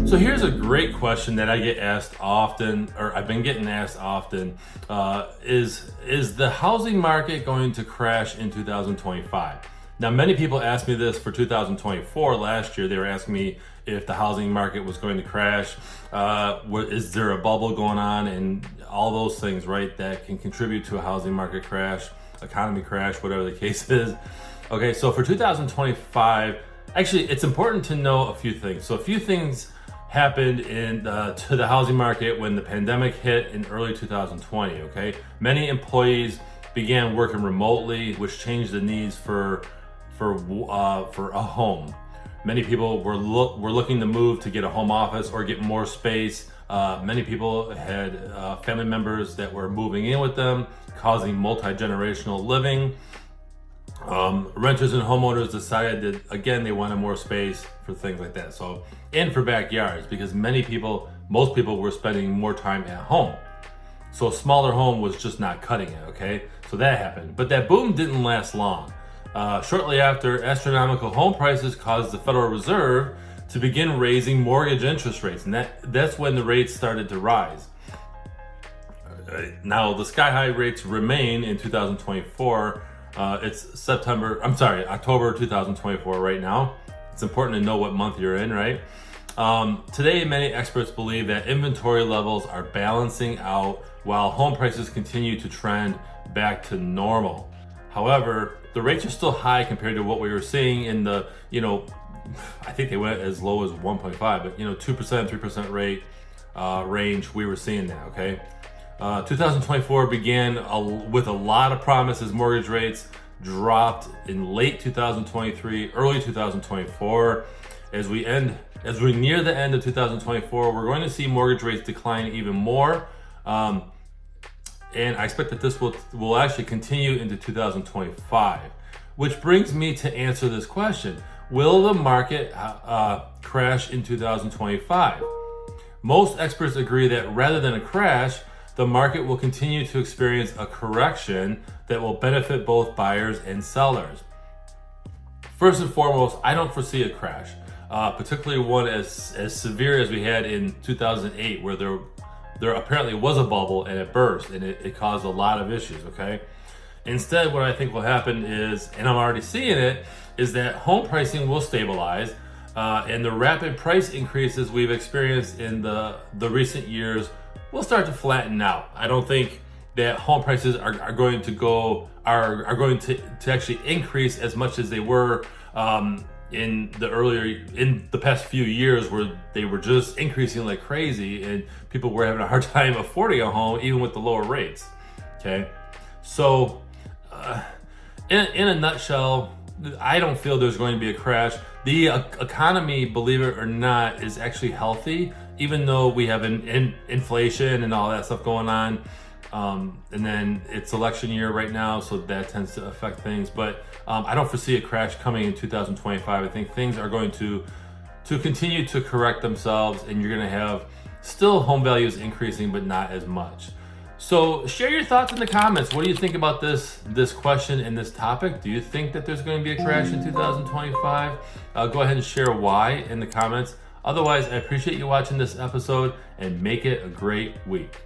So here's a great question that I get asked often, or I've been getting asked often, is the housing market going to crash in 2025? Now, many people asked me this for 2024 last year. They were asking me if the housing market was going to crash. Is there a bubble going on, and all those things, right, that can contribute to a housing market crash, economy crash, whatever the case is. Okay, so for 2025, actually, it's important to know a few things. So a few things happened to the housing market when the pandemic hit in early 2020. Okay, many employees began working remotely, which changed the needs for a home. Many people were looking to move to get a home office or get more space. Many people had family members that were moving in with them, causing multi-generational living. Renters and homeowners decided that, again, they wanted more space for things like that. So, and for backyards, because most people were spending more time at home. So a smaller home was just not cutting it, okay? So that happened. But that boom didn't last long. Shortly after, astronomical home prices caused the Federal Reserve to begin raising mortgage interest rates. And that's when the rates started to rise. Now, the sky-high rates remain in 2024. It's October 2024 right now. It's important to know what month you're in, right? Today, many experts believe that inventory levels are balancing out while home prices continue to trend back to normal. However, the rates are still high compared to what we were seeing in the, I think they went as low as 1.5, but 2%, 3% rate range, we were seeing that, okay? 2024 began with a lot of promises. Mortgage rates dropped in late 2023, early 2024. As we near the end of 2024, we're going to see mortgage rates decline even more. And I expect that this will actually continue into 2025, which brings me to answer this question. Will the market crash in 2025? Most experts agree that rather than a crash, the market will continue to experience a correction that will benefit both buyers and sellers. First and foremost, I don't foresee a crash, particularly one as severe as we had in 2008, where there apparently was a bubble and it burst and it caused a lot of issues, okay? Instead, what I think will happen is, and I'm already seeing it, is that home pricing will stabilize and the rapid price increases we've experienced in the recent years will start to flatten out. I don't think that home prices are going to actually increase as much as they were in the past few years, where they were just increasing like crazy and people were having a hard time affording a home even with the lower rates. Okay, so in a nutshell, I don't feel there's going to be a crash. The economy, believe it or not, is actually healthy, even though we have inflation and all that stuff going on. And then it's election year right now, so that tends to affect things. But I don't foresee a crash coming in 2025. I think things are going to continue to correct themselves, and you're going to have still home values increasing, but not as much. So share your thoughts in the comments. What do you think about this question and this topic? Do you think that there's going to be a crash in 2025? Go ahead and share why in the comments. Otherwise, I appreciate you watching this episode, and make it a great week.